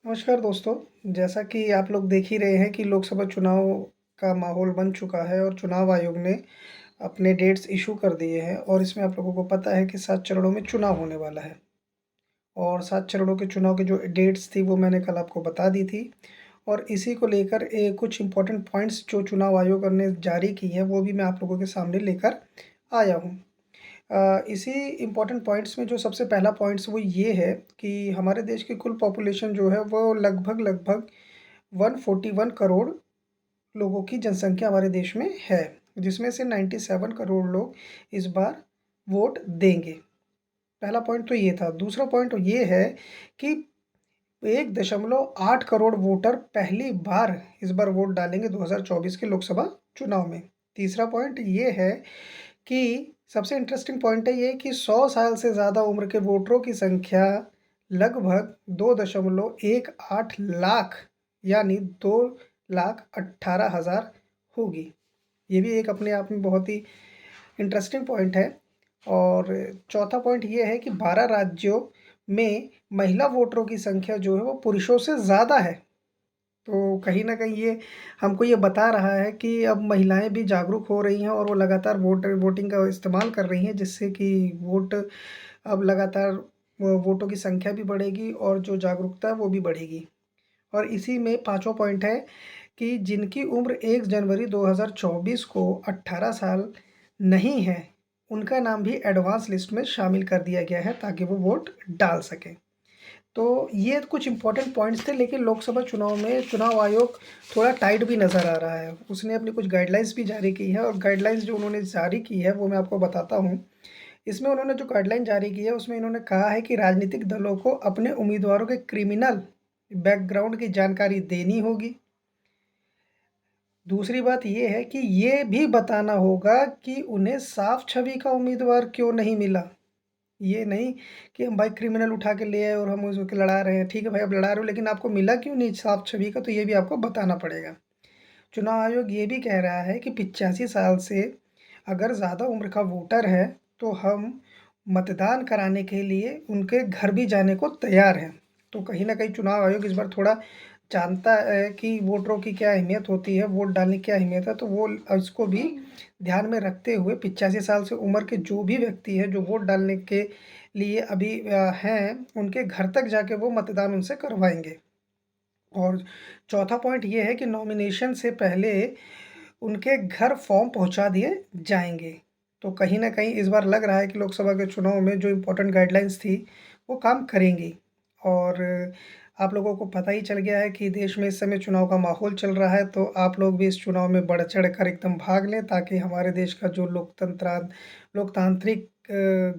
नमस्कार दोस्तों। जैसा कि आप लोग देख ही रहे हैं कि लोकसभा चुनाव का माहौल बन चुका है और चुनाव आयोग ने अपने डेट्स इशू कर दिए हैं और इसमें आप लोगों को पता है कि 7 चरणों में चुनाव होने वाला है। और 7 चरणों के चुनाव की जो डेट्स थी वो मैंने कल आपको बता दी थी। और इसी को लेकर कुछ इम्पोर्टेंट पॉइंट्स जो चुनाव आयोग ने जारी की है वो भी मैं आप लोगों के सामने लेकर आया हूँ। इसी इम्पोर्टेंट पॉइंट्स में जो सबसे पहला पॉइंट्स वो ये है कि हमारे देश की कुल पॉपुलेशन जो है वो लगभग 141 करोड़ लोगों की जनसंख्या हमारे देश में है, जिसमें से 97 करोड़ लोग इस बार वोट देंगे। पहला पॉइंट तो ये था। दूसरा पॉइंट ये है कि 1.8 करोड़ वोटर पहली बार इस बार वोट डालेंगे 2024 के लोकसभा चुनाव में। तीसरा पॉइंट ये है कि सबसे इंटरेस्टिंग पॉइंट है ये कि 100 साल से ज़्यादा उम्र के वोटरों की संख्या लगभग 2.18 लाख यानी 2,18,000 होगी। ये भी एक अपने आप में बहुत ही इंटरेस्टिंग पॉइंट है। और चौथा पॉइंट ये है कि 12 राज्यों में महिला वोटरों की संख्या जो है वो पुरुषों से ज़्यादा है। तो कहीं न कहीं ये हमको ये बता रहा है कि अब महिलाएँ भी जागरूक हो रही हैं और वो लगातार वोटिंग का इस्तेमाल कर रही हैं, जिससे कि वोट अब लगातार वो वोटों की संख्या भी बढ़ेगी और जो जागरूकता है वो भी बढ़ेगी। और इसी में पाँचवाँ पॉइंट है कि जिनकी उम्र 1 जनवरी 2024 को 18 साल नहीं है, उनका नाम भी एडवांस लिस्ट में शामिल कर दिया गया है ताकि वो वोट डाल सकें। तो ये कुछ इम्पोर्टेंट पॉइंट्स थे, लेकिन लोकसभा चुनाव में चुनाव आयोग थोड़ा टाइट भी नज़र आ रहा है। उसने अपनी कुछ गाइडलाइंस भी जारी की है और गाइडलाइंस जो उन्होंने जारी की है वो मैं आपको बताता हूँ। इसमें उन्होंने जो गाइडलाइन जारी की है उसमें इन्होंने कहा है कि राजनीतिक दलों को अपने उम्मीदवारों के क्रिमिनल बैकग्राउंड की जानकारी देनी होगी। दूसरी बात ये है कि ये भी बताना होगा कि उन्हें साफ छवि का उम्मीदवार क्यों नहीं मिला। ये नहीं कि हम भाई क्रिमिनल उठा के ले आए और हम उसको लड़ा रहे हैं। ठीक है भाई, आप लड़ा रहे हो, लेकिन आपको मिला क्यों नहीं साफ छवि का, तो ये भी आपको बताना पड़ेगा। चुनाव आयोग ये भी कह रहा है कि 85 साल से अगर ज़्यादा उम्र का वोटर है तो हम मतदान कराने के लिए उनके घर भी जाने को तैयार हैं। तो कहीं न कहीं चुनाव आयोग इस बार थोड़ा जानता है कि वोटरों की क्या अहमियत होती है, वोट डालने की क्या अहमियत है, तो वो इसको भी ध्यान में रखते हुए 85 साल से उम्र के जो भी व्यक्ति हैं, जो वोट डालने के लिए अभी हैं, उनके घर तक जाके वो मतदान उनसे करवाएँगे। और चौथा पॉइंट ये है कि नॉमिनेशन से पहले उनके घर फॉर्म पहुंचा दिए जाएंगे। तो कहीं न कहीं इस बार लग रहा है कि लोकसभा के चुनाव में जो इम्पोर्टेंट गाइडलाइंस थी, वो काम करेंगी। और आप लोगों को पता ही चल गया है कि देश में इस समय चुनाव का माहौल चल रहा है, तो आप लोग भी इस चुनाव में बढ़-चढ़ कर एकदम भाग लें ताकि हमारे देश का जो लोकतांत्रिक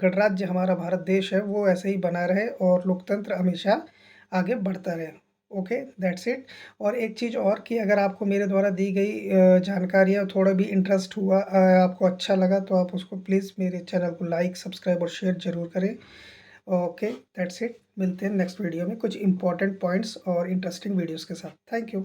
गणराज्य हमारा भारत देश है, वो ऐसे ही बना रहे और लोकतंत्र हमेशा आगे बढ़ता रहे। Okay, that's it. और एक चीज़ और कि अगर आपको मेरे द्वारा दी गई जानकारियाँ थोड़ा भी इंटरेस्ट हुआ, आपको अच्छा लगा, तो आप उसको प्लीज़ मेरे चैनल को लाइक, सब्सक्राइब और शेयर ज़रूर करें। Okay, that's it. मिलते हैं नेक्स्ट वीडियो में कुछ इंपॉर्टेंट पॉइंट्स और इंटरेस्टिंग वीडियोज़ के साथ। Thank you.